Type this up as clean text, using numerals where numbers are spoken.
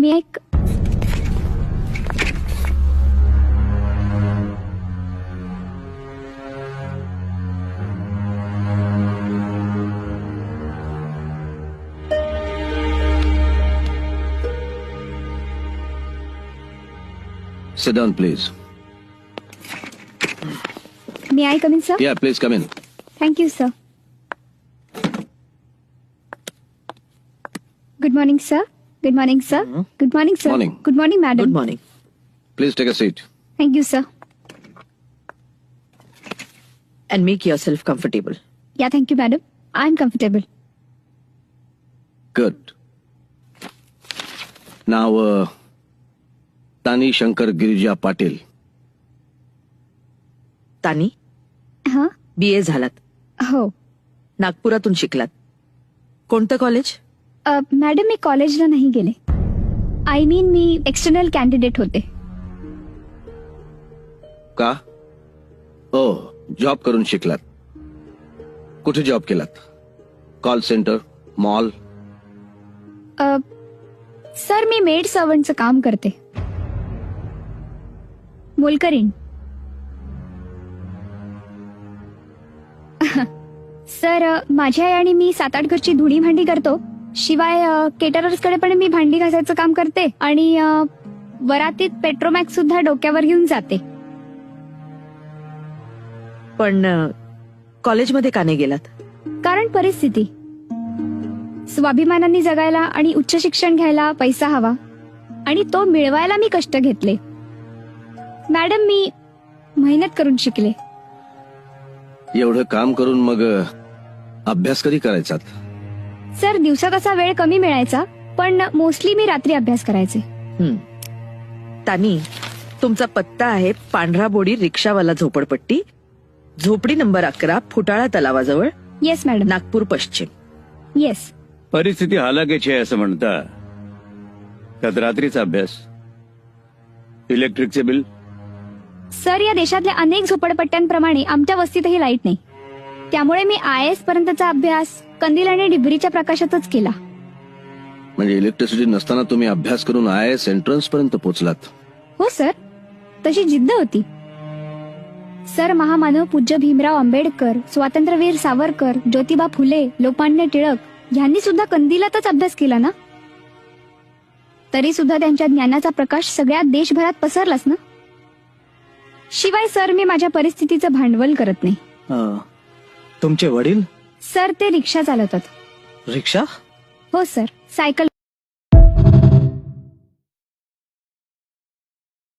मी एक Sit down, please. May I come in, sir? Yeah, please come in. Thank you, sir. Good morning, sir. Good morning, sir. Good morning, sir. Morning. Good morning, madam. Good morning. Please take a seat. Thank you, sir. And make yourself comfortable. Yeah, thank you, madam. I'm comfortable. Good. Now, Tani Shankar Girija Patil. तानी हा? BA झालात, हो. नागपुरातून शिकलात. कोणतं college? Madam मी कॉलेजला नाही गेले. I mean me external candidate होते. का? ओ, जॉब करून शिकलात. कुठे जॉब केलात? Call centre, mall? सर मी मेड सर्वंटचं काम करते. मोलकरीण. सर माझी आई आणि मी 7-8 घरची धुणी भांडी करतो. शिवाय केटरर्स कडे पण मी भांडी घासायचं काम करते आणि वरातीत पेट्रोमॅक्स सुद्धा डोक्यावर घेऊन जाते. पण कॉलेजमध्ये का नाही गेलात? कारण परिस्थिती. स्वाभिमानाने जगायला आणि उच्च शिक्षण घ्यायला पैसा हवा आणि तो मिळवायला मी कष्ट घेतले. मॅडम मी मेहनत करून शिकले. एवढं काम करून मग अभ्यास कधी करायचात? सर दिवसात असा वेळ कमी मिळायचा, पण मोस्टली मी रात्री अभ्यास करायचे. तानी, तुमचा पत्ता आहे पांढरा बोडी रिक्षावाला झोपडपट्टी, झोपडी नंबर 11, फुटाळा तलावाजवळ, येस मॅडम. नागपूर पश्चिम. येस. परिस्थिती हालाकीची आहे असं म्हणता. त्यात रात्रीचा अभ्यास, इलेक्ट्रिकचे बिल. सर या देशातल्या अनेक झोपडपट्ट्यांप्रमाणे आमच्या वस्तीतही लाईट नाही. त्यामुळे मी IAS पर्यंतचा अभ्यास कंदील आणि डिबरीच्या प्रकाशातच केला. म्हणजे इलेक्ट्रिसिटी नसताना तुम्ही अभ्यास करून IAS एंट्रन्स पर्यंत पोहोचलात? हो सर, तशी जिद्द होती. सर महामानव पूज्य भीमराव आंबेडकर, स्वातंत्र्यवीर सावरकर, ज्योतिबा फुले, लोकमान्य टिळक यांनी सुद्धा कंदिलातच अभ्यास केला ना. तरी सुद्धा त्यांच्या ज्ञानाचा प्रकाश सगळ्या देशभरात पसरलाच ना. शिवाय सर मी माझ्या परिस्थितीचं भांडवल करत नाही. तुमचे वडील? सर ते रिक्षा चालवतात. रिक्षा? हो सर, सायकल